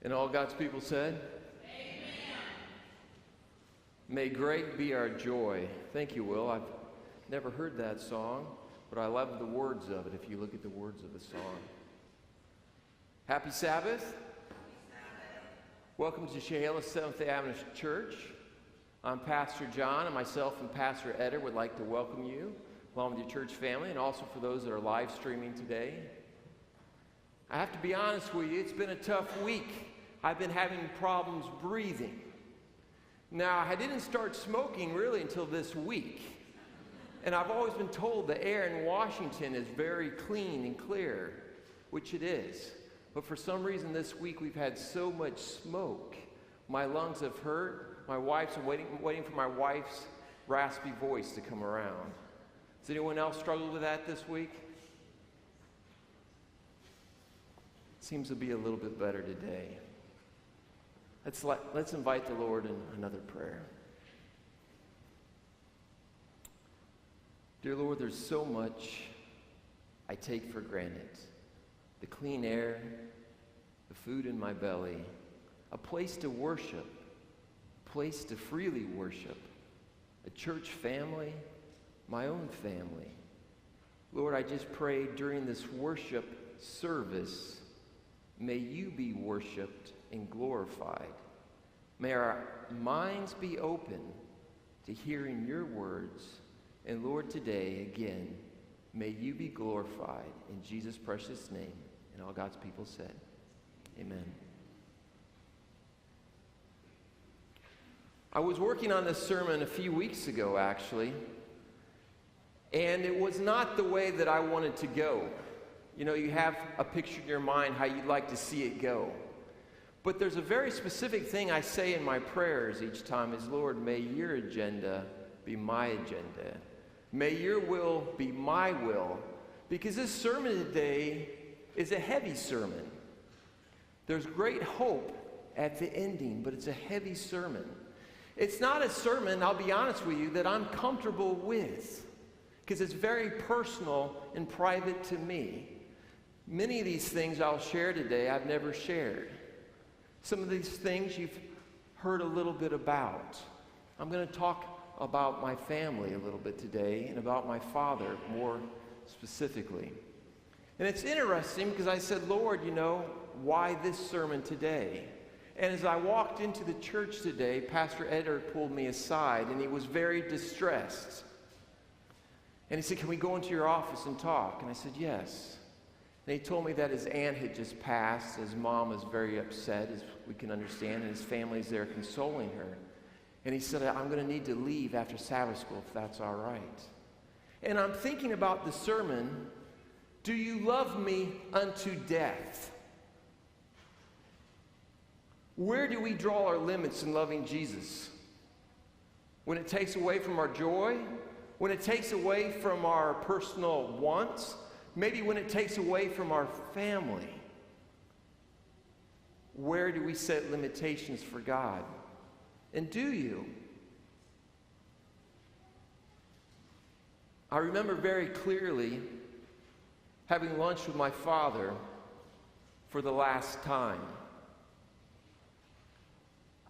And all God's people said? Amen. May great be our joy. Thank you, Will. I've never heard that song, but I love the words of it if you look at the words of the song. Happy Sabbath. Welcome to Chehalis Seventh-day Adventist Church. I'm Pastor John, and myself and Pastor Eder would like to welcome you, along with your church family, and also for those that are live streaming today. I have to be honest with you, it's been a tough week. I've been having problems breathing. Now, I didn't start smoking really until this week. And I've always been told the air in Washington is very clean and clear, which it is. But for some reason this week we've had so much smoke. My lungs have hurt. My wife's waiting for my wife's raspy voice to come around. Has anyone else struggled with that this week? Seems to be a little bit better today. Let's invite the Lord in another prayer. Dear Lord, there's so much I take for granted. The clean air, the food in my belly, a place to worship, a place to freely worship, a church family, my own family. Lord, I just pray during this worship service, may you be worshiped and glorified. May our minds be open to hearing your words. And Lord, today, again, may you be glorified in Jesus' precious name. And all God's people said, amen. I was working on this sermon a few weeks ago, actually, and it was not the way that I wanted to go. You know, you have a picture in your mind how you'd like to see it go. But there's a very specific thing I say in my prayers each time is, Lord, may your agenda be my agenda. May your will be my will. Because this sermon today is a heavy sermon. There's great hope at the ending, but it's a heavy sermon. It's not a sermon, I'll be honest with you, that I'm comfortable with. Because it's very personal and private to me. Many of these things I'll share today I've never shared. Some of these things you've heard a little bit about. I'm going to talk about my family a little bit today and about my father more specifically. And it's interesting because I said, Lord, you know, why this sermon today? And as I walked into the church today, Pastor Eder pulled me aside and he was very distressed. And he said, can we go into your office and talk? And I said, yes. And he told me that his aunt had just passed. His mom was very upset, as we can understand, and his family's there consoling her. And he said, I'm going to need to leave after Sabbath school if that's all right. And I'm thinking about the sermon, do you love me unto death? Where do we draw our limits in loving Jesus? When it takes away from our joy? When it takes away from our personal wants? Maybe when it takes away from our family? Where do we set limitations for God? And do you? I remember very clearly having lunch with my father for the last time.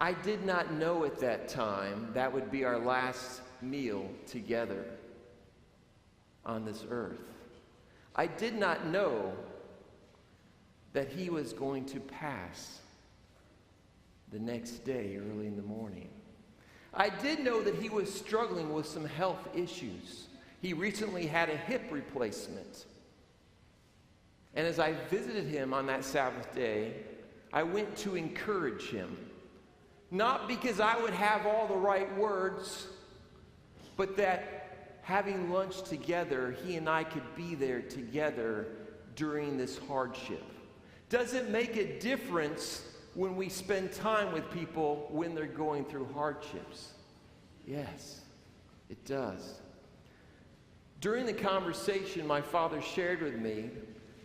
I did not know at that time that would be our last meal together on this earth. I did not know that he was going to pass the next day early in the morning. I did know that he was struggling with some health issues. He recently had a hip replacement. And as I visited him on that Sabbath day, I went to encourage him. Not because I would have all the right words, but that having lunch together, he and I could be there together during this hardship. Does it make a difference when we spend time with people when they're going through hardships? Yes, it does. During the conversation, my father shared with me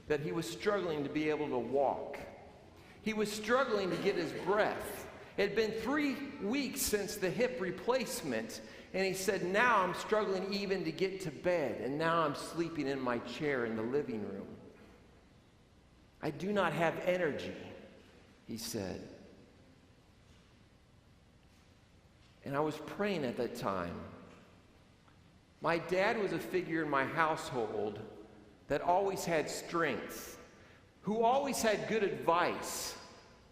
that he was struggling to be able to walk. He was struggling to get his breath. It had been 3 weeks since the hip replacement, and he said, now I'm struggling even to get to bed, and now I'm sleeping in my chair in the living room. I do not have energy. he said. And I was praying at that time. My dad was a figure in my household that always had strength, who always had good advice,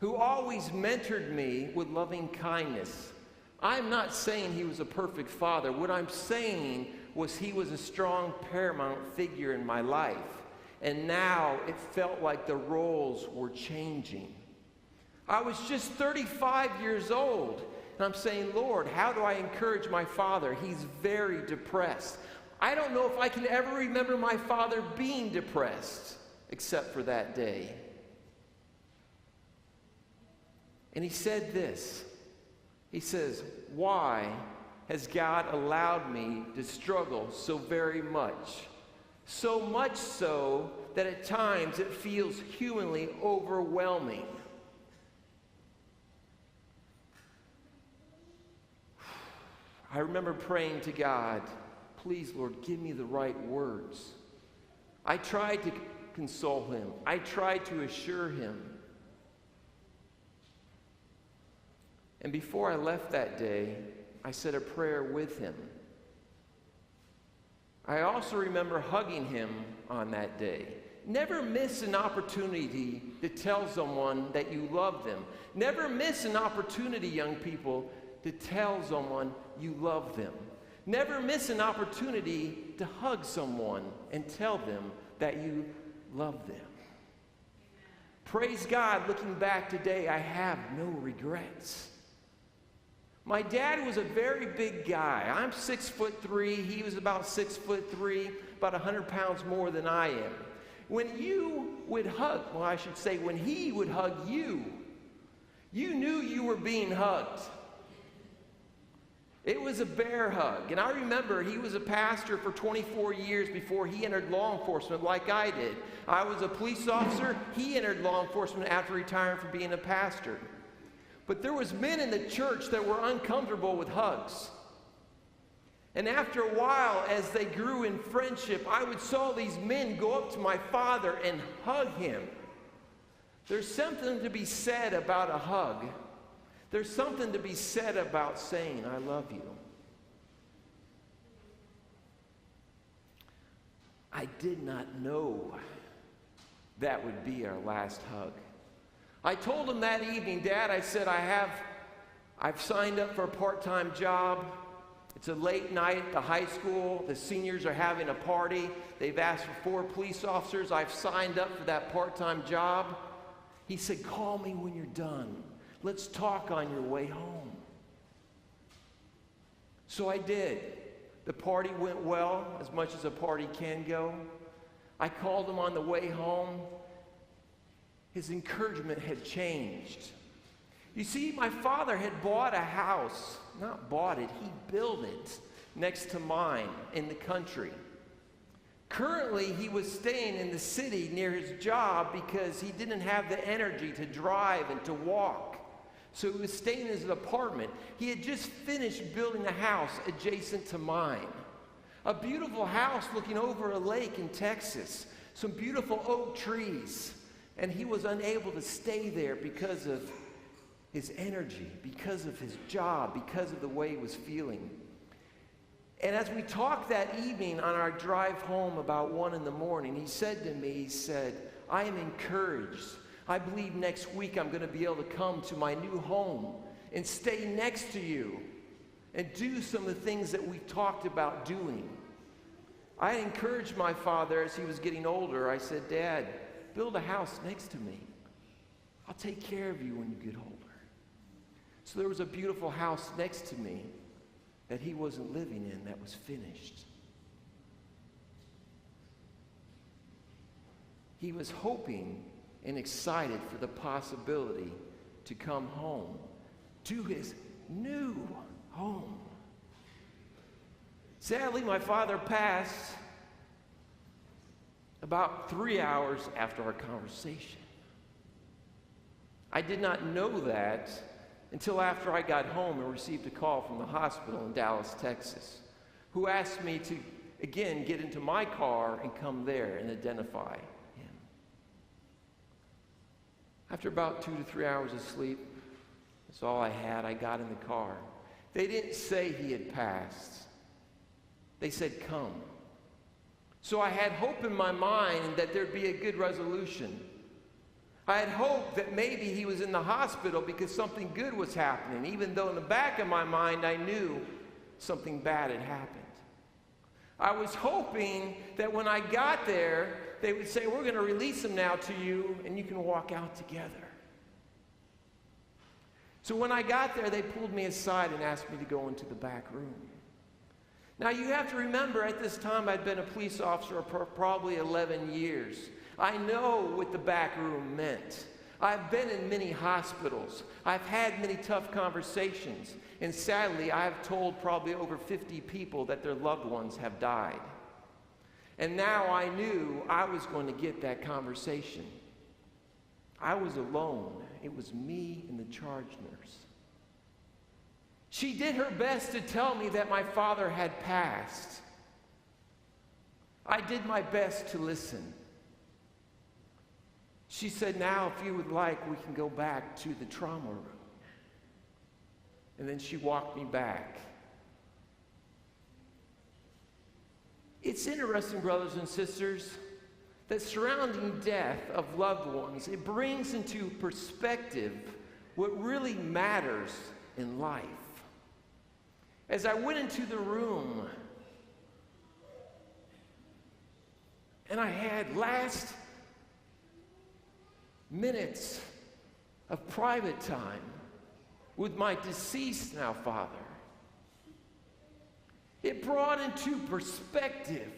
who always mentored me with loving kindness. I'm not saying he was a perfect father. What I'm saying was he was a strong, paramount figure in my life. And now it felt like the roles were changing. I was just 35 years old. And I'm saying, Lord, how do I encourage my father? He's very depressed. I don't know if I can ever remember my father being depressed, except for that day. And he said this. He says, why has God allowed me to struggle so very much? So much so that at times it feels humanly overwhelming. I remember praying to God, please, Lord, give me the right words. I tried to console him. I tried to assure him. And before I left that day, I said a prayer with him. I also remember hugging him on that day. Never miss an opportunity to tell someone that you love them. Never miss an opportunity, young people, to tell someone you love them. Never miss an opportunity to hug someone and tell them that you love them. Praise God, looking back today, I have no regrets. My dad was a very big guy. I'm 6'3". He was about 6'3", about 100 pounds more than I am. When you would hug, well, I should say when he would hug you, you knew you were being hugged. It was a bear hug. And I remember he was a pastor for 24 years before he entered law enforcement like I did. I was a police officer. He entered law enforcement after retiring from being a pastor. But there was men in the church that were uncomfortable with hugs. And after a while, as they grew in friendship, I would saw these men go up to my father and hug him. There's something to be said about a hug. There's something to be said about saying, I love you. I did not know that would be our last hug. I told him that evening, Dad, I said, I've signed up for a part-time job. It's a late night at the high school. The seniors are having a party. They've asked for 4 police officers. I've signed up for that part-time job. He said, call me when you're done. Let's talk on your way home. So I did. The party went well, as much as a party can go. I called him on the way home. His encouragement had changed. You see, my father had bought a house, not bought it, he built it next to mine in the country. Currently, he was staying in the city near his job because he didn't have the energy to drive and to walk. So he was staying in his apartment. He had just finished building a house adjacent to mine. A beautiful house looking over a lake in Texas. Some beautiful oak trees. And he was unable to stay there because of his energy, because of his job, because of the way he was feeling. And as we talked that evening on our drive home about 1 a.m, he said to me, he said, I am encouraged. I believe next week I'm going to be able to come to my new home and stay next to you and do some of the things that we've talked about doing. I encouraged my father as he was getting older. I said, Dad, build a house next to me. I'll take care of you when you get older. So there was a beautiful house next to me that he wasn't living in that was finished. He was hoping and excited for the possibility to come home to his new home. Sadly, my father passed about 3 hours after our conversation. I did not know that until after I got home and received a call from the hospital in Dallas, Texas, who asked me to, again, get into my car and come there and identify him. After about 2 to 3 hours of sleep, that's all I had, I got in the car. They didn't say he had passed. They said, come. So I had hope in my mind that there'd be a good resolution. I had hope that maybe he was in the hospital because something good was happening, even though in the back of my mind I knew something bad had happened. I was hoping that when I got there, they would say, we're going to release him now to you, and you can walk out together. So when I got there, they pulled me aside and asked me to go into the back room. Now, you have to remember, at this time, I'd been a police officer for probably 11 years. I know what the back room meant. I've been in many hospitals. I've had many tough conversations. And sadly, I've told probably over 50 people that their loved ones have died. And now I knew I was going to get that conversation. I was alone. It was me and the charge nurse. She did her best to tell me that my father had passed. I did my best to listen. She said, now, if you would like, we can go back to the trauma room. And then she walked me back. It's interesting, brothers and sisters, that surrounding death of loved ones, it brings into perspective what really matters in life. As I went into the room, and I had last minutes of private time with my deceased now father, it brought into perspective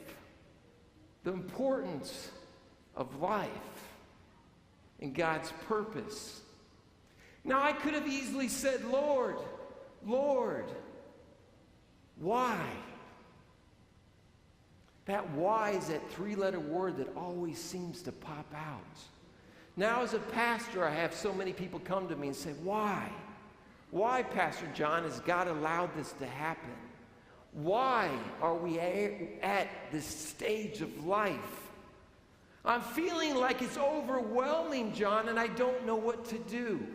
the importance of life and God's purpose. Now, I could have easily said, Lord, Lord, why? That why is that three-letter word that always seems to pop out. Now, as a pastor, I have so many people come to me and say, why? Why, Pastor John, has God allowed this to happen? Why are we at this stage of life? I'm feeling like it's overwhelming, John, and I don't know what to do.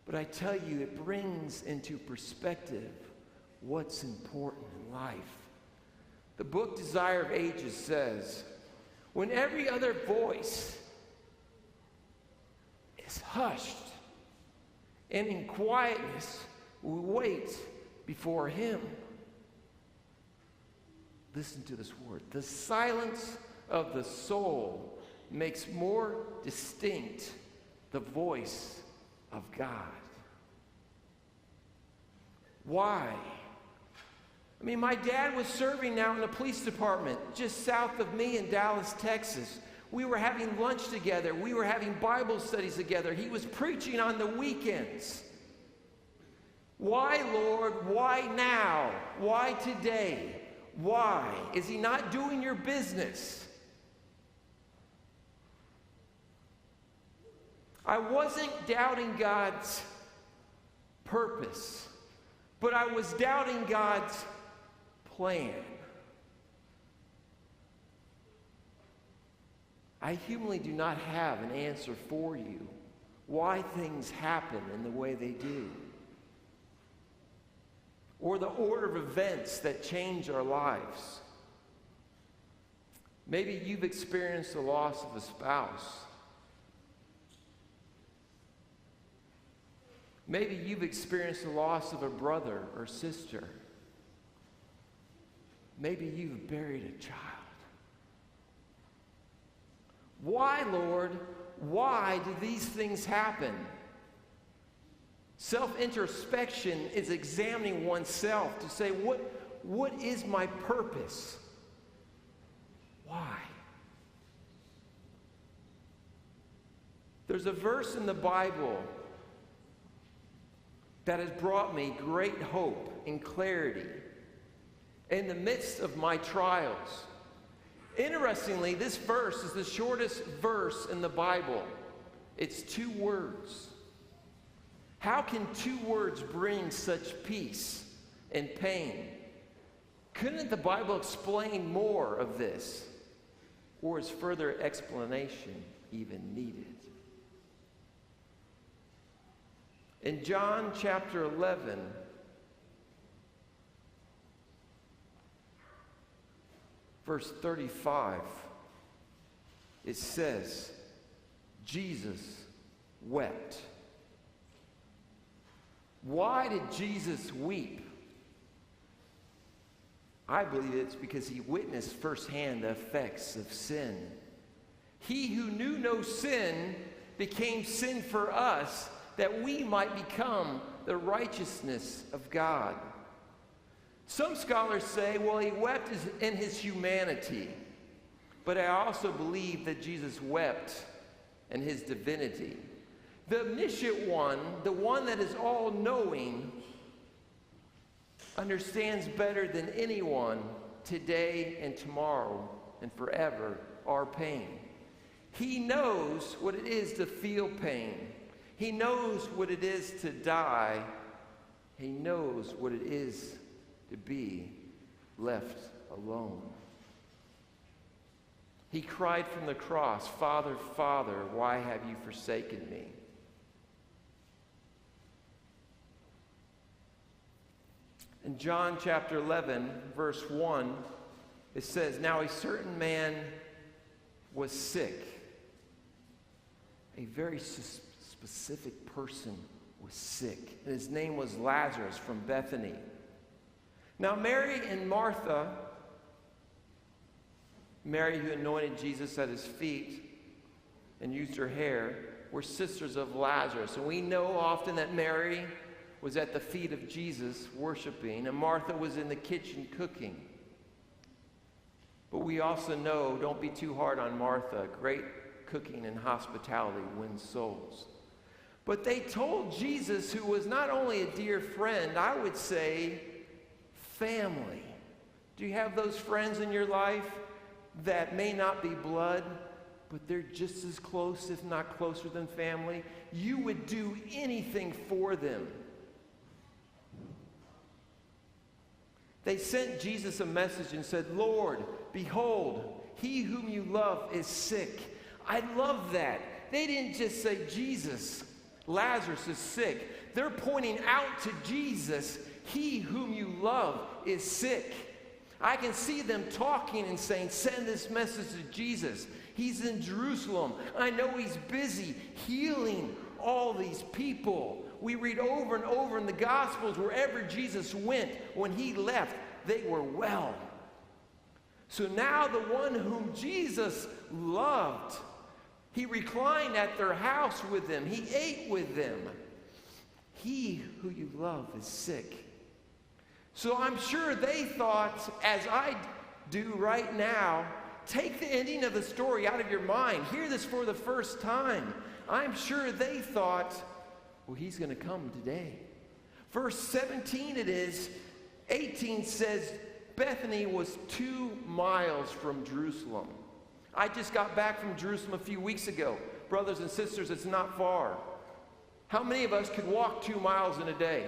But I tell you, it brings into perspective what's important in life. The book Desire of Ages says, when every other voice is hushed, and in quietness we wait before him. Listen to this word. The silence of the soul makes more distinct the voice of God. Why? I mean, my dad was serving now in the police department just south of me in Dallas, Texas. We were having lunch together. We were having Bible studies together. He was preaching on the weekends. Why, Lord? Why now? Why today? Why? Is he not doing your business? I wasn't doubting God's purpose, but I was doubting God's plan. I humanly do not have an answer for you why things happen in the way they do, or the order of events that change our lives. Maybe you've experienced the loss of a spouse. Maybe you've experienced the loss of a brother or sister. Maybe you've buried a child. Why, Lord? Why do these things happen? Self-introspection is examining oneself to say, what is my purpose? Why? There's a verse in the Bible that has brought me great hope and clarity in the midst of my trials. Interestingly, this verse is the shortest verse in the Bible. It's 2 words. How can 2 words bring such peace and pain? Couldn't the Bible explain more of this? or is further explanation even needed? In John chapter 11, verse 35, it says, Jesus wept. Why did Jesus weep? I believe it's because he witnessed firsthand the effects of sin. He who knew no sin became sin for us, that we might become the righteousness of God. Some scholars say, well, he wept in his humanity. But I also believe that Jesus wept in his divinity. The omniscient one, the one that is all-knowing, understands better than anyone today and tomorrow and forever our pain. He knows what it is to feel pain. He knows what it is to die. He knows what it is to be left alone. He cried from the cross, Father, Father, why have you forsaken me? In John chapter 11, verse 1, it says, now a certain man was sick. A very specific person was sick, and his name was Lazarus from Bethany. Now Mary and Martha, Mary who anointed Jesus at his feet and used her hair, were sisters of Lazarus. And we know often that Mary was at the feet of Jesus worshiping, and Martha was in the kitchen cooking. But we also know, don't be too hard on Martha, great cooking and hospitality wins souls. But they told Jesus, who was not only a dear friend, I would say family. Do you have those friends in your life that may not be blood, but they're just as close, if not closer than family? You would do anything for them. They sent Jesus a message and said, Lord, behold, he whom you love is sick. I love that. They didn't just say, Jesus, Lazarus is sick. They're pointing out to Jesus, he whom you love is sick. I can see them talking and saying, send this message to Jesus. He's in Jerusalem. I know he's busy healing all these people. We read over and over in the Gospels, wherever Jesus went, when he left, they were well. So now the one whom Jesus loved, he reclined at their house with them. He ate with them. He who you love is sick. So I'm sure they thought, as I do right now, take the ending of the story out of your mind. Hear this for the first time. I'm sure they thought, well, he's going to come today. Verse 17 it is. 18 says, Bethany was 2 miles from Jerusalem. I just got back from Jerusalem a few weeks ago. Brothers and sisters, it's not far. How many of us could walk 2 miles in a day?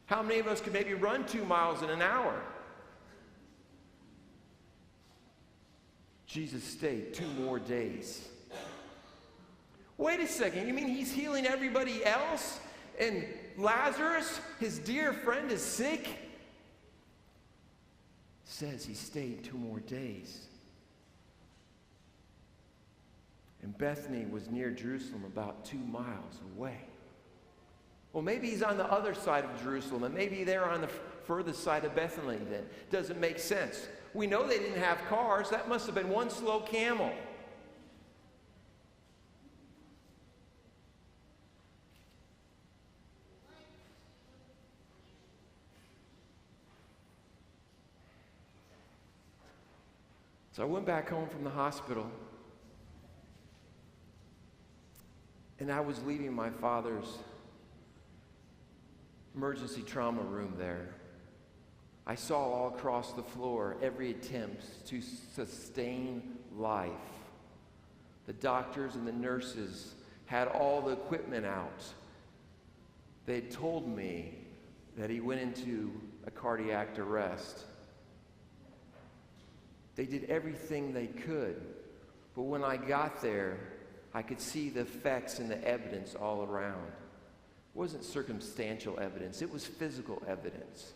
How many of us could maybe run 2 miles in an hour? Jesus stayed 2 more days. Wait a second, you mean he's healing everybody else? And Lazarus, his dear friend, is sick? Says he stayed 2 more days. And Bethany was near Jerusalem, about 2 miles away. Well, maybe he's on the other side of Jerusalem, and maybe they're on the furthest side of Bethany then. Doesn't make sense. We know they didn't have cars. That must have been one slow camel. So I went back home from the hospital, and I was leaving my father's emergency trauma room there. I saw all across the floor every attempt to sustain life. The doctors and the nurses had all the equipment out. They had told me that he went into a cardiac arrest. They did everything they could. But when I got there, I could see the effects and the evidence all around. It wasn't circumstantial evidence. It was physical evidence.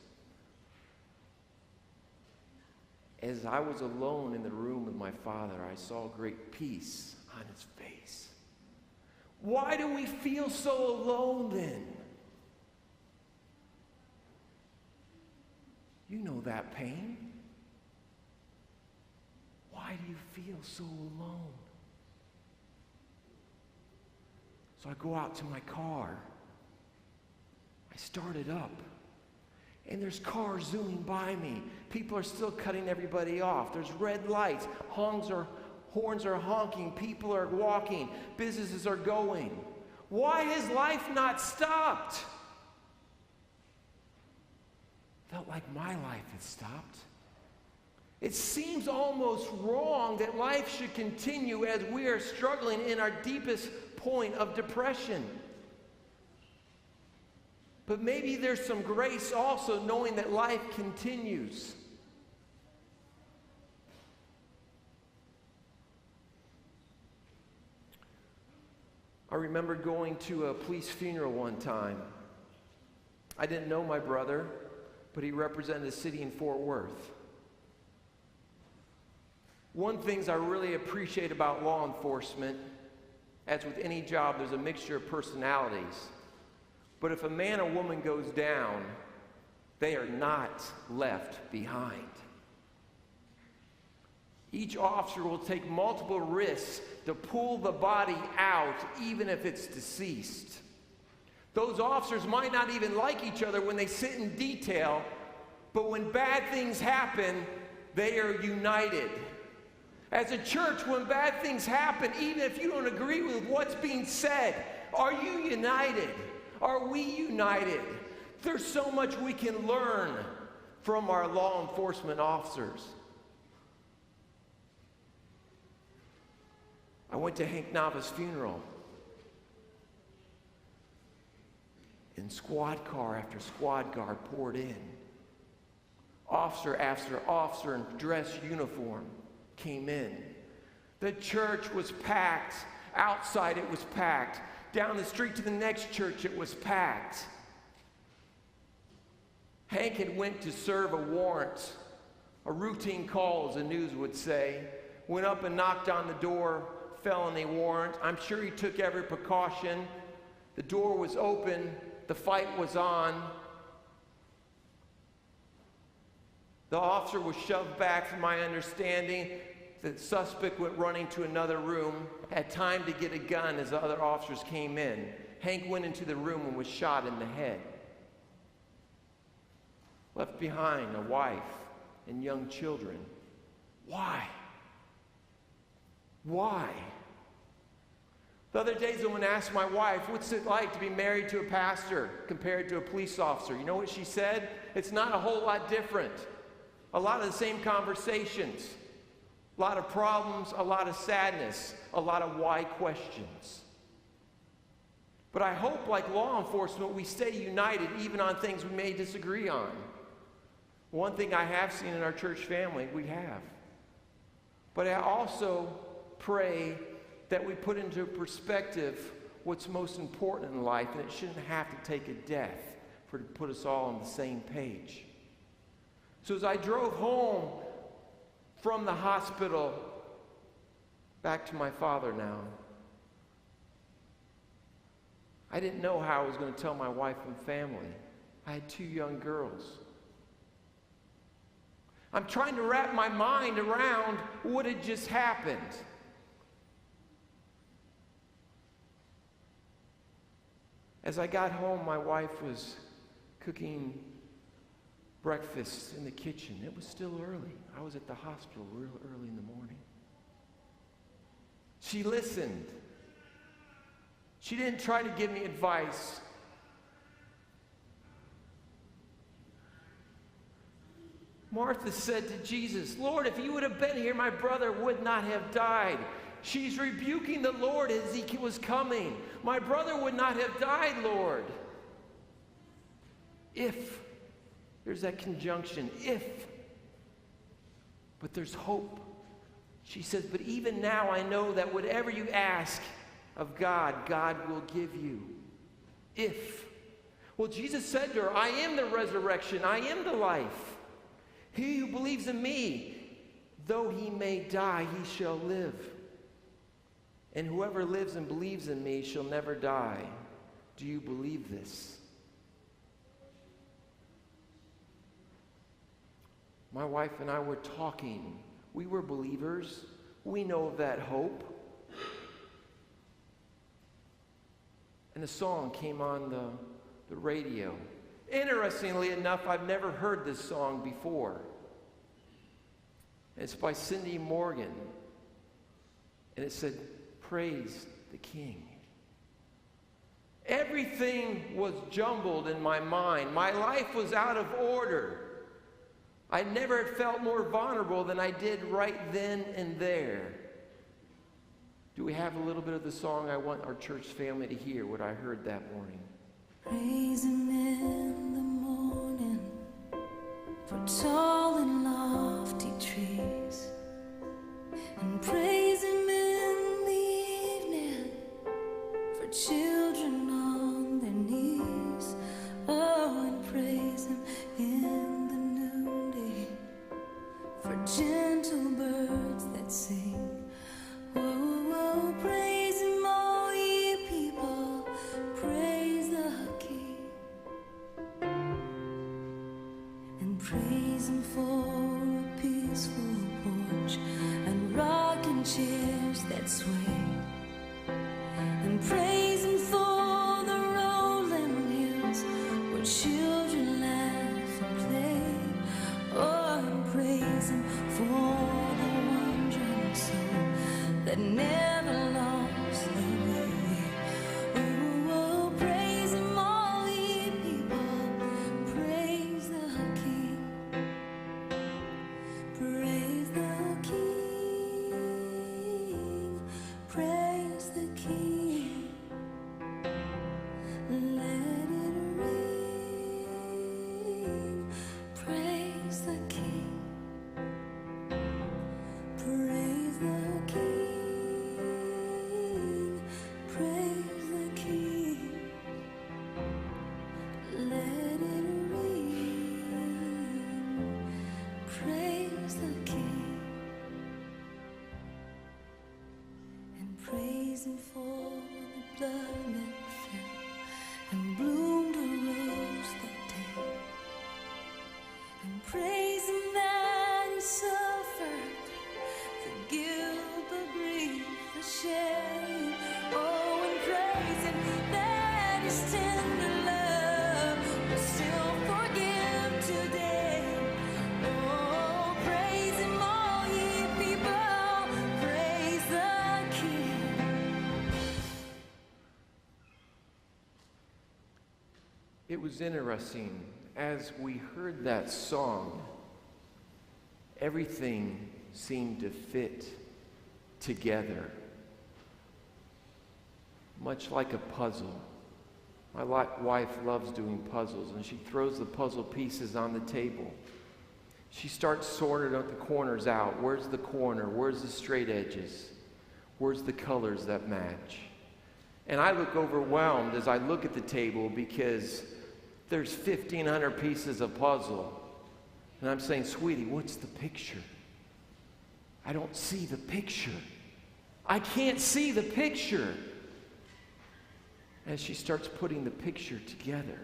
As I was alone in the room with my father, I saw great peace on his face. Why do we feel so alone then? You know that pain. Why do you feel so alone? So I go out to my car. I start it up. And there's cars zooming by me. People are still cutting everybody off. There's red lights. Horns are honking. People are walking. Businesses are going. Why has life not stopped? Felt like my life had stopped. It seems almost wrong that life should continue as we are struggling in our deepest point of depression. But maybe there's some grace also knowing that life continues. I remember going to a police funeral one time. I didn't know my brother, but he represented a city in Fort Worth. One of the things I really appreciate about law enforcement, as with any job, there's a mixture of personalities. But if a man or woman goes down, they are not left behind. Each officer will take multiple risks to pull the body out, even if it's deceased. Those officers might not even like each other when they sit in detail, but when bad things happen, they are united. As a church, when bad things happen, even if you don't agree with what's being said, are you united? Are we united? There's so much we can learn from our law enforcement officers. I went to Hank Nava's funeral. And squad car after squad car poured in. Officer after officer in dress uniform came in. The church was packed. Outside it was packed. Down the street to the next church it was packed. Hank had went to serve a warrant, a routine call as the news would say. Went up and knocked on the door, felony warrant. I'm sure he took every precaution. The door was open. The fight was on. The officer was shoved back, from my understanding. The suspect went running to another room, had time to get a gun as the other officers came in. Hank went into the room and was shot in the head. Left behind a wife and young children. Why? Why? The other day, someone asked my wife, what's it like to be married to a pastor compared to a police officer? You know what she said? It's not a whole lot different. A lot of the same conversations. A lot of problems, a lot of sadness, a lot of why questions. But I hope, like law enforcement, we stay united even on things we may disagree on. One thing I have seen in our church family, we have. But I also pray that we put into perspective what's most important in life, and it shouldn't have to take a death to put us all on the same page. So as I drove home from the hospital back to my father now, I didn't know how I was going to tell my wife and family. I had 2 young girls. I'm trying to wrap my mind around what had just happened. As I got home, my wife was cooking breakfast in the kitchen. It was still early. I was at the hospital real early in the morning. She listened. She didn't try to give me advice. Martha said to Jesus, Lord, if you would have been here, my brother would not have died. She's rebuking the Lord as he was coming. My brother would not have died, Lord. If, there's that conjunction, if. But there's hope. She says, but even now I know that whatever you ask of God, God will give you. If. Well, Jesus said to her, I am the resurrection, I am the life. He who believes in me, though he may die, he shall live. And whoever lives and believes in me shall never die. Do you believe this? My wife and I were talking. We were believers. We know of that hope. And a song came on the radio. Interestingly enough, I've never heard this song before. It's by Cindy Morgan. And it said, Praise the King. Everything was jumbled in my mind. My life was out of order. I never had felt more vulnerable than I did right then and there. Do we have a little bit of the song I want our church family to hear, what I heard that morning? Praise Him in the morning for tall and lofty trees, and praise Him in the evening for children on their knees. Oh, and praise Him in the noonday for gentle birds that sing. Oh, oh, praise Him, all ye people, praise the King, and praise Him for a peaceful porch and rocking chairs that sway, and praise Him for the rolling hills where children laugh and play. Oh, and praise Him for the wandering soul that never lost their way. Oh, oh, praise Him, all ye people, praise the King, praise the King, praise the King. Let it ring, praise the King, praise the King, praise the King. Let it ring, praise the King, and praise Him for the blood that fell and bloomed a rose that day, and praise Him that He suffered the guilt, the grief, the shame. Oh, and praise Him that His tender love will still forgive today. Oh, praise Him, all ye people, praise the King. It was interesting. As we heard that song, everything seemed to fit together, much like a puzzle. My wife loves doing puzzles, and she throws the puzzle pieces on the table. She starts sorting out the corners out. Where's the corner? Where's the straight edges? Where's the colors that match? And I look overwhelmed as I look at the table because there's 1,500 pieces of puzzle. And I'm saying, sweetie, what's the picture? I don't see the picture. I can't see the picture. As she starts putting the picture together,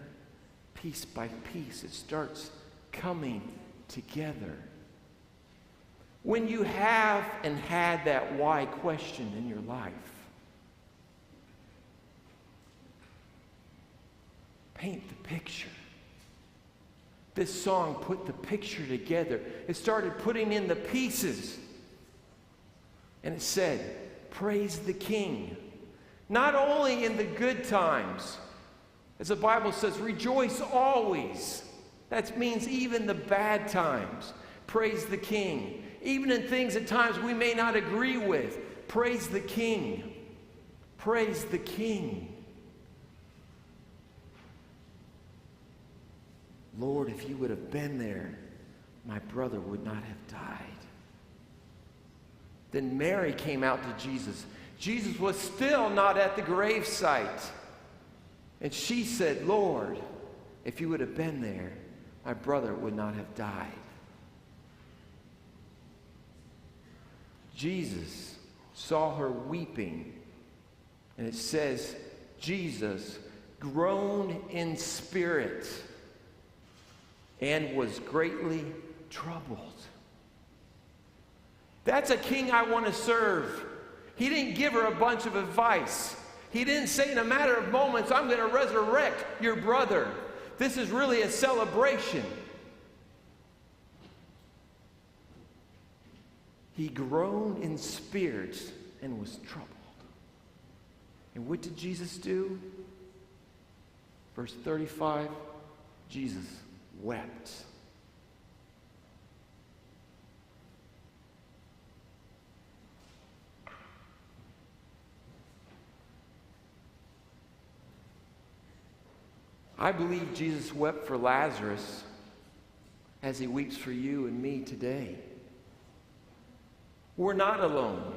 piece by piece, it starts coming together. When you have and had that why question in your life, paint the picture. This song put the picture together. It started putting in the pieces. And it said, praise the King. Not only in the good times. As the Bible says, rejoice always. That means even the bad times. Praise the King. Even in things at times we may not agree with. Praise the King. Praise the King. Lord, if you would have been there, my brother would not have died. Then Mary came out to Jesus. Jesus was still not at the gravesite. And she said, Lord, if you would have been there, my brother would not have died. Jesus saw her weeping. And it says, Jesus groaned in spirit and was greatly troubled. That's a king I want to serve. He didn't give her a bunch of advice. He didn't say, in a matter of moments, I'm going to resurrect your brother. This is really a celebration. He groaned in spirit and was troubled. And what did Jesus do? Verse 35, Jesus wept. I believe Jesus wept for Lazarus as he weeps for you and me today. We're not alone.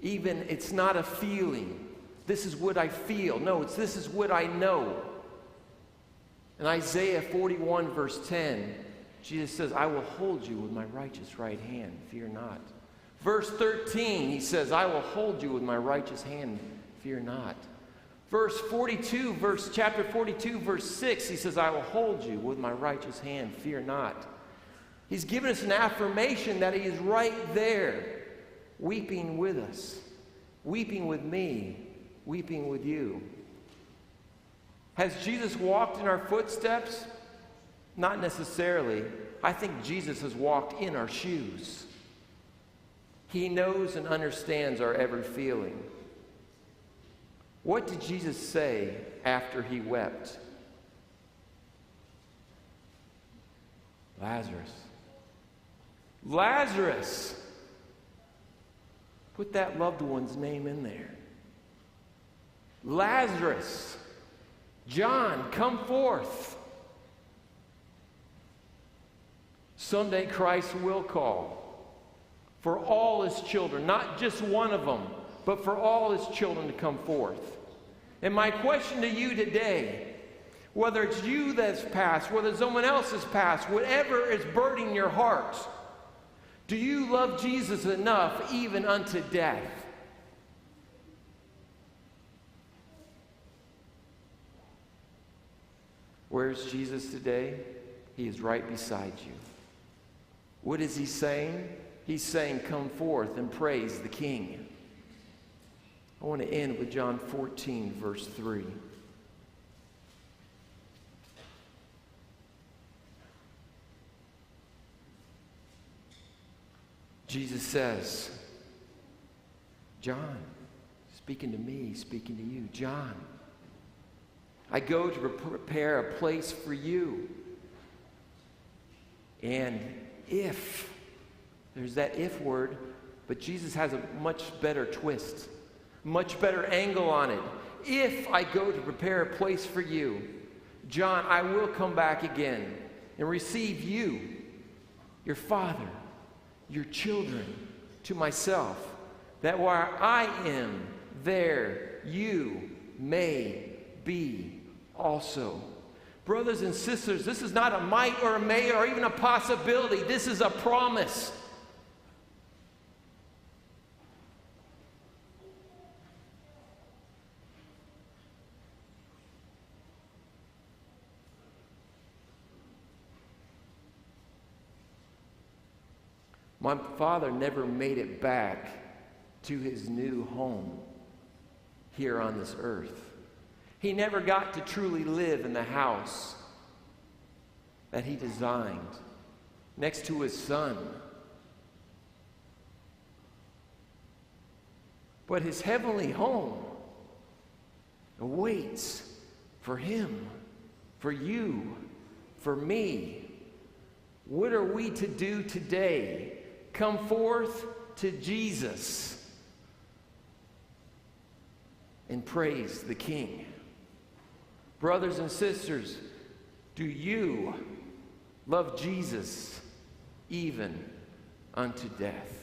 Even it's not a feeling. This is what I feel. No, this is what I know. In Isaiah 41 verse 10, Jesus says, I will hold you with my righteous right hand. Fear not. Verse 13, he says, I will hold you with my righteous hand. Fear not. Chapter 42, verse 6, he says, I will hold you with my righteous hand, fear not. He's given us an affirmation that he is right there, weeping with us, weeping with me, weeping with you. Has Jesus walked in our footsteps? Not necessarily. I think Jesus has walked in our shoes. He knows and understands our every feeling. What did Jesus say after he wept? Lazarus. Lazarus! Put that loved one's name in there. Lazarus! John, come forth. Someday Christ will call for all his children, not just one of them, but for all his children to come forth. And my question to you today, whether it's you that's passed, whether someone else has passed, whatever is burdening your heart, do you love Jesus enough even unto death? Where's Jesus today? He is right beside you. What is he saying? He's saying, come forth and praise the King. I want to end with John 14, verse 3. Jesus says, John, speaking to me, speaking to you, John, I go to prepare a place for you. And if, there's that if word, but Jesus has a much better twist. Much better angle on it. If I go to prepare a place for you, John, I will come back again and receive you, your Father, your children, to myself, that where I am, there you may be also. Brothers and sisters, this is not a might or a may or even a possibility. This is a promise. My father never made it back to his new home here on this earth. He never got to truly live in the house that he designed next to his son. But his heavenly home awaits for him, for you, for me. What are we to do today? Come forth to Jesus and praise the King. Brothers and sisters, do you love Jesus even unto death?